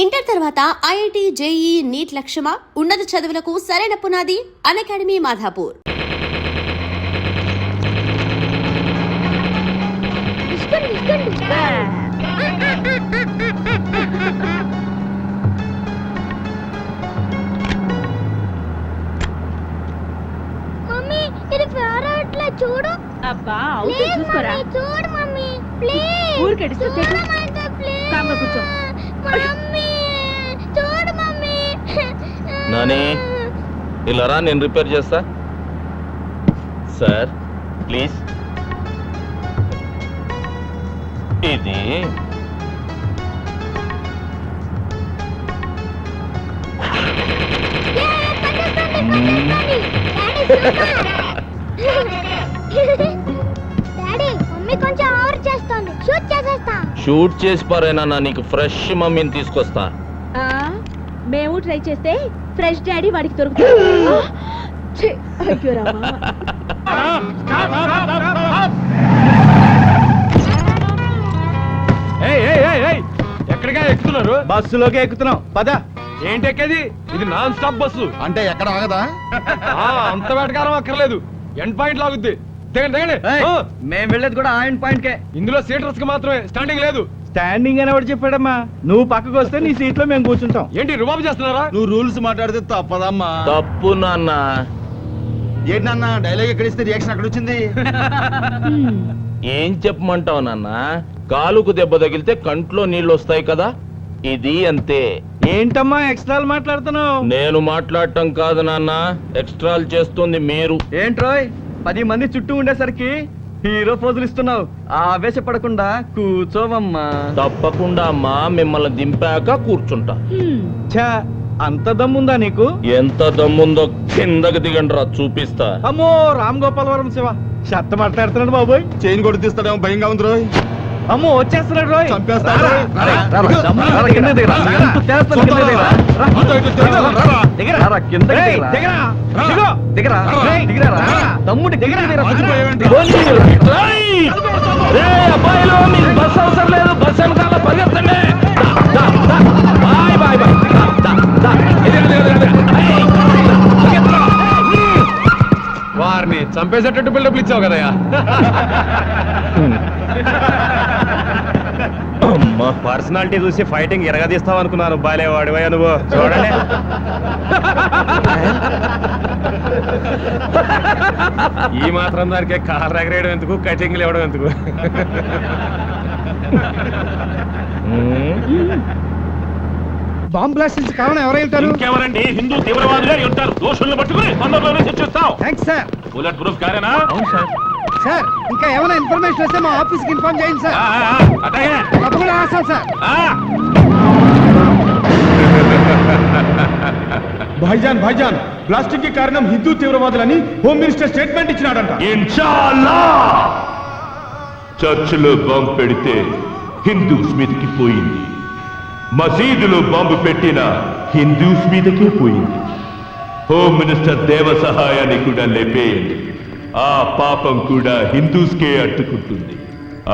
Inter తర్వాత IIT, JEE, neat లక్ష్యమా? ఉన్నత చదువులకు సరైన పునాది అన్అకాడమీ మాధాపూర్. మమ్మీ ఇది ఫేవరెట్ చూడు. అబ్బా అవుతే చూసుకోరా. చూడు మమ్మీ ప్లీజ్. ఊరికెడిస్తే చెట్టు కామ్గా కూర్చో. మమ్మీ చూడు మమ్మీ. నాని ఇలా రా, నేను రిపేర్ చేస్తా. Sir please. ఇది డాడీ మమ్మీ కొంచెం ఓవర్ చేస్తుంది. షూట్ చేసేస్తా. షూట్ చేసి పారేనా, నీకు ఫ్రెష్ మమ్మీని తీసుకొస్తా. ఆ, మేము ట్రై చేస్తే ఫ్రెష్ డాడీ వాడికి దొరుకుతుంది. ఛీ, అయ్యో రామా. ఎక్కడిగా ఎక్కుతున్నారు? బస్సులోకి ఎక్కుతున్నాం పద. ఏంటి ఎక్కేది? ఇది నాన్ స్టాప్ బస్సు. అంటే ఎక్కడ ఆగదా? అంత వేటకారం అక్కర్లేదు, ఎండ్ పాయింట్ లాగుద్ది. దిగండి దిగండి. మేము వెళ్ళేది కూడా ఆయన పాయింట్ కే. ఇందులో సీటర్స్ కి మాత్రమే, స్టాండింగ్ లేదు. స్టాండింగ్ అని ఎవరు చెప్పాడమ్మా? నువ్వు పక్కకు వస్తే నీ సీట్ లో మేము కూర్చుంటాం. ఏంటి రుబాబు చేస్తున్నారా? నువ్వు రూల్స్ మాట్లాడితే తప్పదమ్మా. తప్పు నాన్న. ఏంటన్నా డైలాగ్ ఎక్కడ ఇస్తే రియాక్షన్ అక్కడ వచ్చింది? ఏం చెప్పమంటావు నాన్న? కాలుకు దెబ్బ తగిలితే కంట్లో నీళ్ళు వస్తాయి కదా, ఇది అంతే. ఏంటమ్మా ఎక్స్ట్రాలు మాట్లాడుతున్నావు? నేను మాట్లాడటం కాదు నాన్న, ఎక్స్ట్రాలు చేస్తుంది మీరు. ఏంట్రోయ్ 10 మంది చుట్టూ ఉండేసరికి హీరో పోజులు ఇస్తున్నావు. ఆవేశపడకుండా కూర్చోవమ్మా. తప్పకుండా అమ్మా, మిమ్మల్ని దింపాక కూర్చుంటా. ఛా, అంత దమ్ముందా నీకు? ఎంత దమ్ముందో కిందకి దిగండ్రా, చూపిస్తా. అమ్మో రామ్ గోపాలవరం శివ షర్ట్ మాట్లాడుతున్నాడు బాబోయ్. చైన్ కొట్టి తీస్తాడేమో భయంగా ఉంది రోయ్. అమ్మో వచ్చేస్తున్నాడు రోయ్. చంపేస్తాడు. అబ్బాయిలో మీకు బస్ అవసరం లేదు, బస్ వెనకాల పరిగెత్తండి. Bye bye bye. వారిని చంపేసేటట్టు బిల్డప్లు ఇచ్చావు కదయ్యా. పర్సనాలిటీ చూసి ఫైటింగ్ ఎరగదీస్తావు అనుకున్నాను. బాలేవాడివయ్యా నువ్వు. చూడండి ఈ మాత్రం దానికే కార్ ఎగరేయడం ఎందుకు, కటింగ్లు ఇవ్వడం ఎందుకు? బాంబ్ బ్లాస్ట్ కారణం ఎవరై ఉంటారు? ఇంకెవరండి? హిందూ తీవ్రవాదులే ఉంటారు. దోషుల్ని పట్టుకుని అందరిలోనే శిక్షిస్తాం. Thanks sir. బుల్లెట్ ప్రూఫ్ కారేనా? అవును సార్. సార్ ఇంకా ఏమైనా ఇన్ఫర్మేషన్ వస్తే మా ఆఫీస్ కి ఇన్ఫార్మ్ చేయండి సార్. అట్లాగే. తప్పకుండా రాస్తాం సార్. భాయిజాన్ ప్లాస్టిక్ కి కారణం హిందూ తీవ్రవాదులని హోమ్ మినిస్టర్ స్టేట్మెంట్ ఇచ్చినాడంట. ఇన్షాల్లా. చర్చిలో బాంబు పెడితే హిందూస్ మీదకి పోయింది, మసీదులో బాంబు పెట్టిన హిందూస్ మీదకే పోయింది. హోమ్ మినిస్టర్ దేవ సహాయాన్ని కూడా లేపేయండి, ఆ పాపం కూడా హిందూస్కే అట్టుకుంటుంది.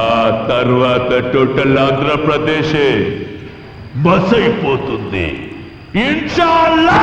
ఆ తర్వాత టోటల్ ఆంధ్రప్రదేశే బస్ అయిపోతుంది. ఇన్షాల్లా.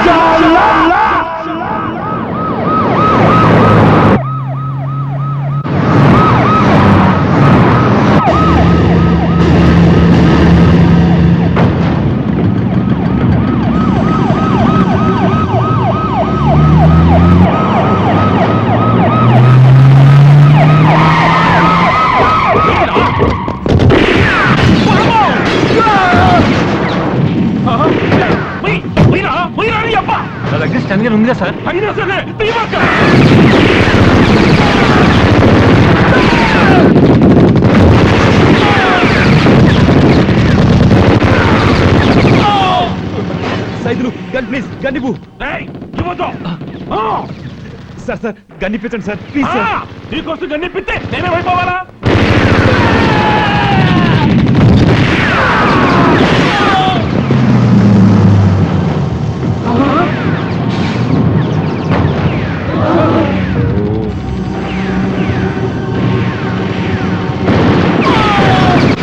ఉందిగా సార్. అయినా సరే తీయమాక. సైదులు గన్ ప్లీజ్ గన్ ఇవ్వు. ఇవ్వదు. సార్ గన్ ఇప్పించండి సార్ ప్లీజ్ సార్. నీకోసం గన్నిప్పితే నేనేమైపోవాలా?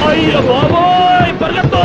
అయ్య బాబోయ్, పరిగెత్తు.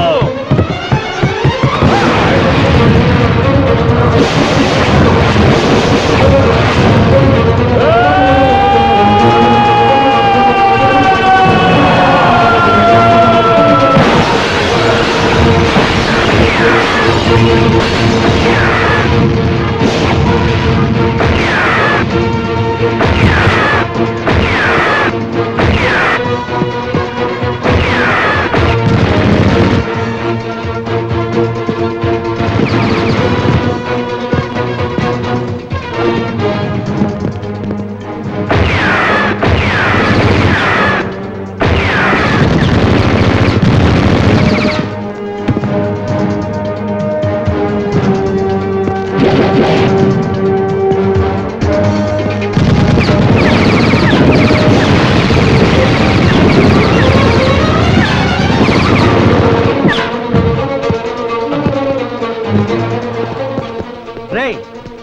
రేయ్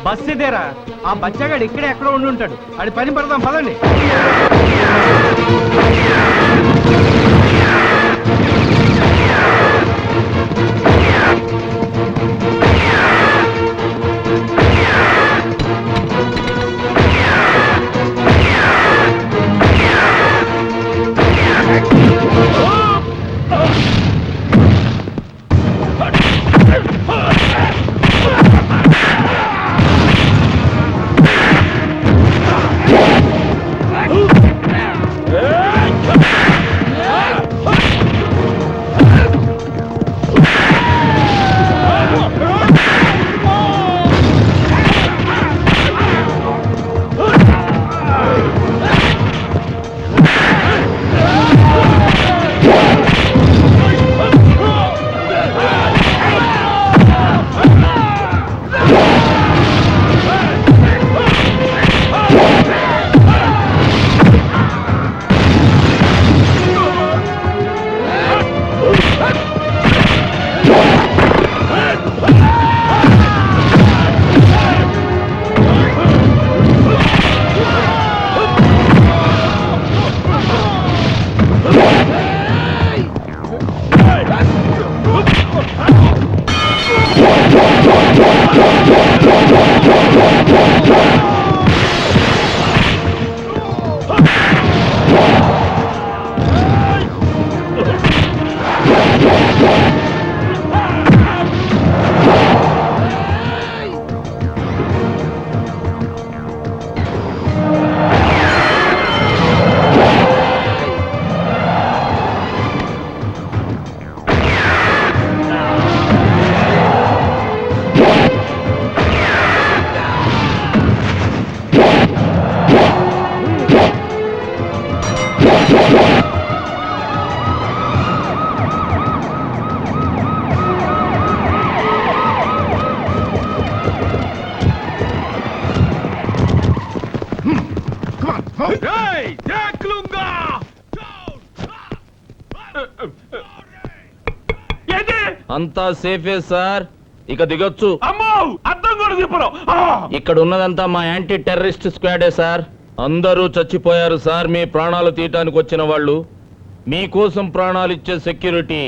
బస్ ఇదేరా, ఆ బచ్చగాడు ఇక్కడే ఎక్కడో ఉండి ఉంటాడు. అది పని పడదాం పదండి. అంతా సేఫే సార్, ఇక దిగొచ్చు. అమ్మో అర్థం కూడా చెప్పరు. ఇక్కడ ఉన్నదంతా మా యాంటీ టెర్రరిస్ట్ స్క్వాడే సార్. అందరూ చచ్చిపోయారు సార్. మీ ప్రాణాలు తీయటానికి వచ్చిన వాళ్ళు, మీకోసం ప్రాణాలు ఇచ్చే సెక్యూరిటీ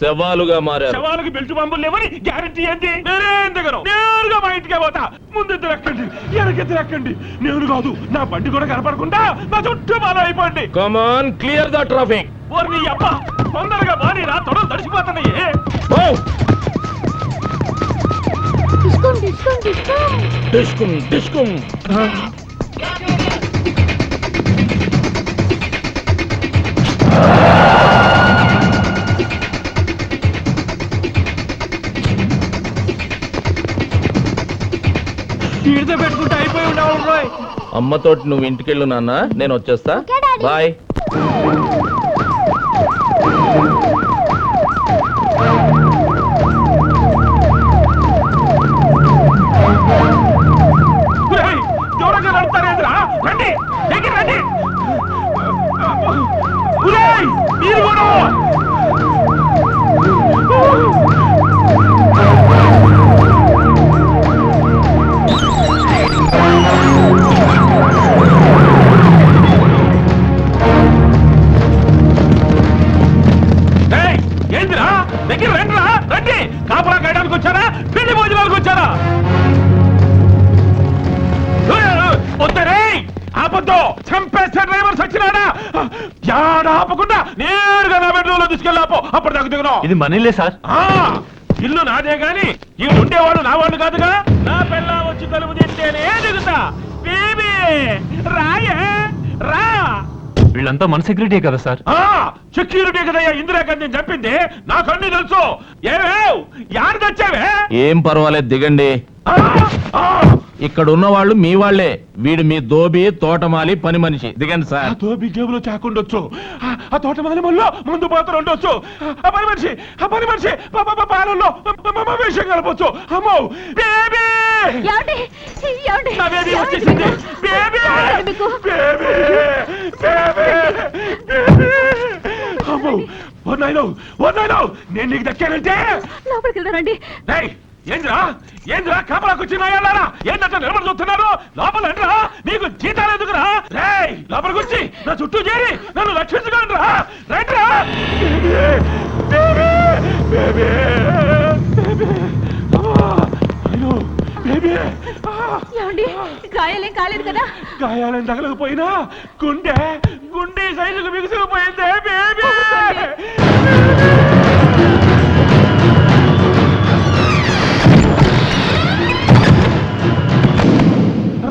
శవాలుగా మారారు. శవాలకి బెల్ట్ బాంబులు లేవని గ్యారెంటీ ఏంటి? నేనేం దిగను, నేరుగా మా ఇంటికే పోతా. ముందు ఎక్కండి, వెనకెత్తి ఎక్కండి. నేను కాదు, నా బండి కూడా కనపడకుండా నా చుట్టూ మాల అయిపోండి. Come on, clear the traffic. నీ అబ్బా తొందరగా మారిరా, తొడలు తడిసిపోతున్నాయి. డిస్కుమ్ డిస్కుమ్. ఈడితో పెట్టుకుంటే అయిపోయి ఉండవు రోయ్. అమ్మతోటి నువ్వు ఇంటికెళ్ళు నాన్న, నేను వచ్చేస్తా. Okay daddy. బాయ్. దూరంగా నడుపుతారేంద్రా? రండి, దగ్గర రండి. ఉరేయ్, మీరు కూడా ఏందిరా? దగ్గర రండిరా, రండి. కాపలా కాయడానికి వచ్చారా, పెళ్లి భోజనాలకు వచ్చారా? వద్దరే, ఆపద్దు. చంపేస్తే డ్రైవర్ సచ్చినాడా? యాడ ఆపకుండా నేరుగా నా బెడ్రూమ్ లో తీసుకెళ్ళాపో. అప్పుడు దాకా దిగను. ఇది మనీలే సార్. ఇల్లు నాదే గాని ఈ ఉండేవాడు నా వాడు కాదుగా. నా పిల్ల వచ్చి తలుపు తింటేనే దిగుతా. బేబీ రాయే రా. వీళ్ళంతా మన సెక్యూరిటీ కదా సార్? సెక్యూరిటీ కదయ్యా ఇందిరాగాంధీ చెప్పింది. నాకు అన్ని తెలుసు. ఏమేవ్ యారు తెచ్చావే? ఏం పర్వాలేదు, దిగండి. ఇక్కడ ఉన్న వాళ్ళు మీ వాళ్లే. వీడు మీ దోబి, తోటమాలి, పని మనిషి. దిగండి సార్. తోబి జేబులో చాకుండొచ్చు, ఆ తోటమాలి మళ్ళీ ముందు పాత్ర ఉండొచ్చు, ఆ పని మనిషి పాలల్లో విషయం కలపచ్చు. అమ్మో బేబీ, ఏమండి? ఏమండి? నా బేబీ వచ్చేసింది. Baby baby baby. అమ్మో వన్నాయిలో నేను నీకు దక్కానంటే లోపలికి వెళ్దారండి. ఏంద్రా కాపలాకు వచ్చినాయాలారా? ఏంటంటే నిలబడి చూస్తున్నారు? లోపల రా, నీకు జీతాలు ఎందుకురా? రేయ్ లోపలికి వచ్చి నా చుట్టూ చేరి నన్ను రక్షించుకోండి రా. రైట్రా ఏమండి? గాయాలేం కాలేదు కదా? గాయాలని తగలకపోయినా గుండె సైజుకు బిగుసుకుపోయిందే బేబీ.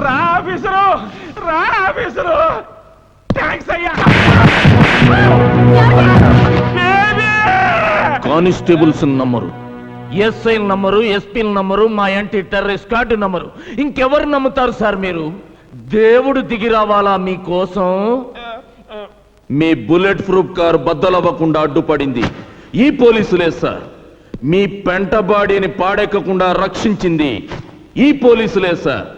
రా ఆఫీసరు థ్యాంక్స్ అయ్యా. Constables number, SI number, SP number, మా యాంటీ టెర్రరిస్ట్ కార్డు నంబరు. ఇంకెవరు నమ్ముతారు సార్ మీరు? దేవుడు దిగి రావాలా మీకోసం? మీ బుల్లెట్ ప్రూఫ్ కారు బద్దలవ్వకుండా అడ్డుపడింది ఈ పోలీసులే సార్. మీ పెంట బాడీని పాడెక్కకుండా రక్షించింది ఈ పోలీసులే సార్.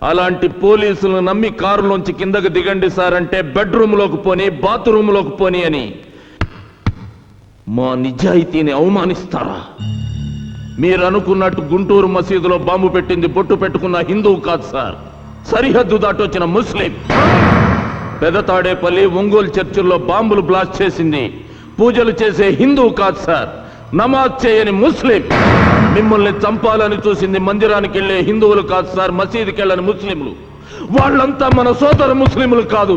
అలాంటి పోలీసులను నమ్మి కారులోంచి కిందకు దిగండి సార్ అంటే బెడ్రూమ్లోకి పోని, బాత్రూంలోకి పోని అని మా నిజాయితీని అవమానిస్తారా? మీరు అనుకున్నట్టు గుంటూరు మసీదులో బాంబు పెట్టింది బొట్టు పెట్టుకున్న హిందువు కాదు సార్, సరిహద్దు దాటొచ్చిన ముస్లిం. పెదతాడేపల్లి, ఒంగోలు చర్చిల్లో బాంబులు బ్లాస్ట్ చేసింది పూజలు చేసే హిందువు కాదు సార్, నమాజ్ చేయని ముస్లిం. మిమ్మల్ని చంపాలని చూసింది మందిరానికి వెళ్లే హిందువులు కాదు సార్, మసీదుకి వెళ్ళని ముస్లింలు. వాళ్ళంతా మన సోదర ముస్లింలు కాదు,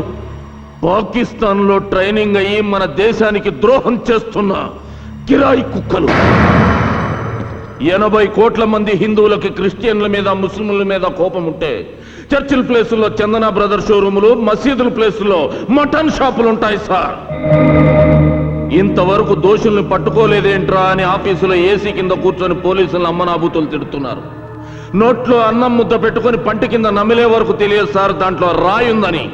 పాకిస్తాన్ లో ట్రైనింగ్ అయ్యి మన దేశానికి ద్రోహం చేస్తున్న కిరాయి కుక్కలు. 80 కోట్ల మంది హిందువులకి క్రిస్టియన్ల మీద, ముస్లింల మీద కోపం ఉంటే చర్చిల ప్లేసుల్లో చందన బ్రదర్ షోరూములు, మసీదుల ప్లేసుల్లో మటన్ షాపులు ఉంటాయి సార్. ఇంతవరకు దోషుల్ని పట్టుకోలేదేంట్రా అని ఆఫీసులో ఏసీ కింద కూర్చొని పోలీసులను అమ్మనాబూతులు తిడుతున్నారు. నోట్లో అన్నం ముద్ద పెట్టుకుని పంటి కింద నమిలే వరకు తెలియదు సార్ దాంట్లో రాయుందని.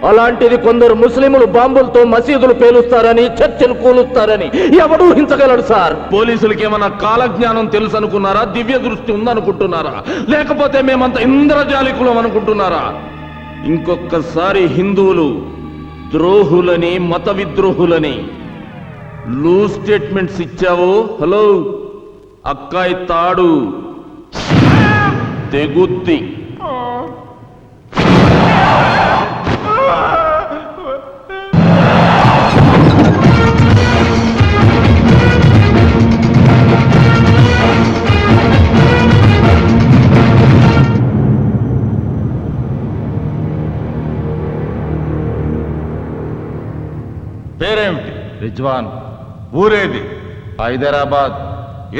అలాంటిది కొందరు ముస్లింలు బాంబులతో మసీదులు పేలుస్తారని, చర్చలు కూలుస్తారని ఎవడూ హించగలడు సార్. పోలీసులకి ఏమన్నా కాలజ్ఞానం తెలుసు అనుకున్నారా? దివ్య దృష్టి ఉందనుకుంటున్నారా? లేకపోతే మేమంతా ఇంద్రజాలికులం అనుకుంటున్నారా? ఇంకొకసారి హిందువులు ద్రోహులని, మత విద్రోహులని లూజ్ స్టేట్మెంట్స్ ఇచ్చావు, హలో అక్కాయి తాడు తెగుద్ది. పేరేమిటి? రిజ్వాన్. ఊరేది? హైదరాబాద్.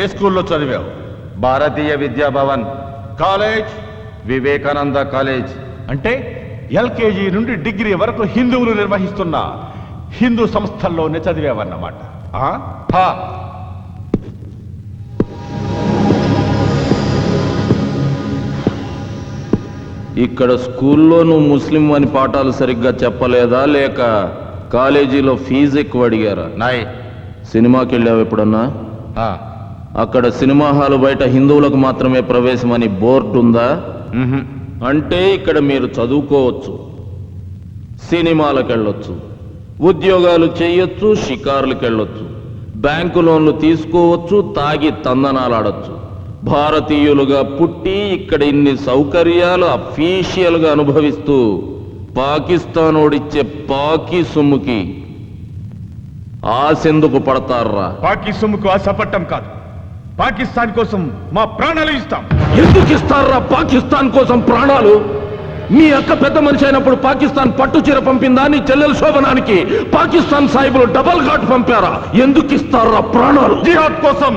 ఏ స్కూల్లో చదివావు? భారతీయ విద్యా భవన్. కాలేజ్? వివేకానంద కాలేజ్. అంటే ఎల్కేజీ నుండి డిగ్రీ వరకు హిందువులు నిర్వహిస్తున్న హిందూ సంస్థల్లోనే చదివావన్నమాట. హా. ఇక్కడ స్కూల్లో నువ్వు ముస్లిం అని పాఠాలు సరిగ్గా చెప్పలేదా, లేక కాలేజీలో ఫీజు ఎక్కువ అడిగారా? నాయ్. సినిమాకి వెళ్ళావు ఎప్పుడన్నా? అక్కడ సినిమా హాలు బయట హిందువులకు మాత్రమే ప్రవేశం అని బోర్డు ఉందా? అంటే ఇక్కడ మీరు చదువుకోవచ్చు, సినిమాలకు వెళ్ళొచ్చు, ఉద్యోగాలు చేయొచ్చు, షికారులకు వెళ్ళొచ్చు, బ్యాంకు లోన్లు తీసుకోవచ్చు, తాగి తందనాలాడొచ్చు. భారతీయులుగా పుట్టి ఇక్కడ ఇన్ని సౌకర్యాలు అఫీషియల్ గా అనుభవిస్తూ పాకిస్తాన్ ఓడిచ్చే పాకి సొమ్ముకి ఆశెందుకు పడతారా? పాకి సొమ్ముకు ఆశపట్టం కాదు, పాకిస్తాన్ కోసం మా ప్రాణాలు ఇస్తాం. ఎందుకు ఇస్తారా పాకిస్తాన్ కోసం ప్రాణాలు? మీ అక్క పెద్ద మనిషి అయినప్పుడు పాకిస్తాన్ పట్టు చీర పంపిందా? నీ చెల్లెల శోభనానికి పాకిస్తాన్ సాహిబులు డబల్ ఘాట్ పంపారా? ఎందుకు ఇస్తారా ప్రాణాలు? జిహాద్ కోసం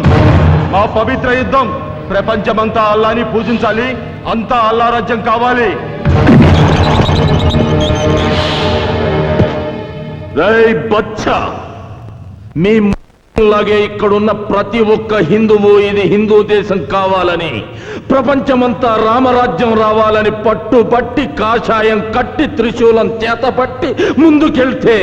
మా పవిత్ర యుద్ధం ప్రపంచమంతా అల్లాని పూజించాలి, అంతా అల్లా రాజ్యం కావాలి. రేయ్ బచ్చా, మీ లాగే ఇక్కడున్న ప్రతి ఒక్క హిందువు ఇది హిందూ దేశం కావాలని, ప్రపంచమంతా రామరాజ్యం రావాలని పట్టుబట్టి కాషాయం కట్టి త్రిశూలం చేతపట్టి ముందుకెళ్తే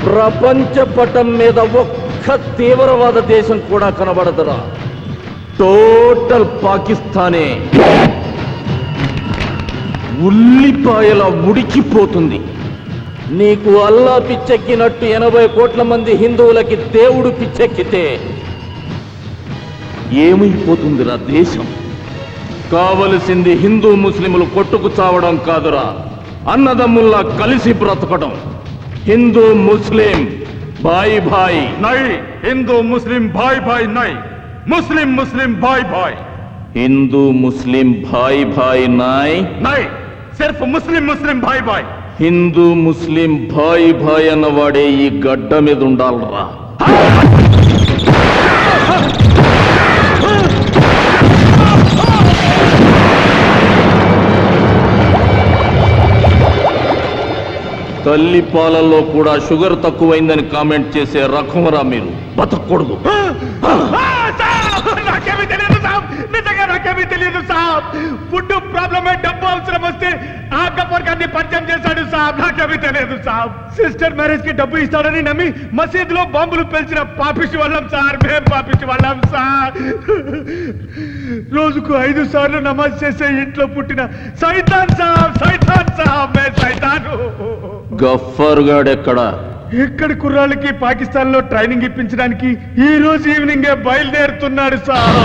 ప్రపంచ పటం మీద ఒక్క తీవ్రవాద దేశం కూడా కనబడదురా. టోటల్ పాకిస్తానే ఉల్లిపాయల ఉడికిపోతుంది. నీకు అల్లా పిచ్చెక్కినట్టు 80 కోట్ల మంది హిందువులకి దేవుడు పిచ్చెక్కితే ఏమైపోతుందిరా దేశం? కావలసింది హిందూ ముస్లింలు కొట్టుకు చావడం కాదురా, అన్నదమ్ముల్లా కలిసి బ్రతకడం. హిందూ ముస్లిం భాయ్ భాయ్ నై, హిందూ ముస్లిం భాయ్ భాయ్ నై, ముస్లిం ముస్లిం భాయ్ భాయ్. హిందూ ముస్లిం భాయ్ భాయ్ నాయ్ నై, సిర్ఫ్ ముస్లిం ముస్లిం భాయ్ భాయ్. హిందూ ముస్లిం భాయ్ భాయ్ అన్నవాడే ఈ గడ్డ మీద ఉండాలరా. తల్లి పాలల్లో కూడా షుగర్ తక్కువైందని కామెంట్ చేసే రకమరా మీరు. బతకూడదు. నాకేమీ తెలియదు సాబ్, నిజంగా నాకేమీ తెలియదు సాబ్. ఫుడ్ ప్రాబ్లమే, డబ్బు అవసరం వస్తే ఆ గఫర్ గారిని పరిచయం చేశాడు సాబ్. నాకేమీ తెలియదు సాబ్. సిస్టర్ మ్యారేజ్ కి డబ్బు ఇస్తాడని నమ్మి మసీదులో బాంబులు పేల్చిన పాపిష్టి వాళ్ళం సార్. మేం పాపిష్టి వాళ్ళం సార్. రోజుకు 5 సార్లు నమాజ్ చేసే ఇంట్లో పుట్టిన సైతాన్ సాబ్, సైతాన్ సాబ్, మే సైతాను. గఫర్ గాడెక్కడా? ఇక్కడి కుర్రాళ్ళకి పాకిస్తాన్ లో ట్రైనింగ్ ఇప్పించడానికి ఈ రోజు ఈవినింగే బయలుదేరుతున్నాడు సార్.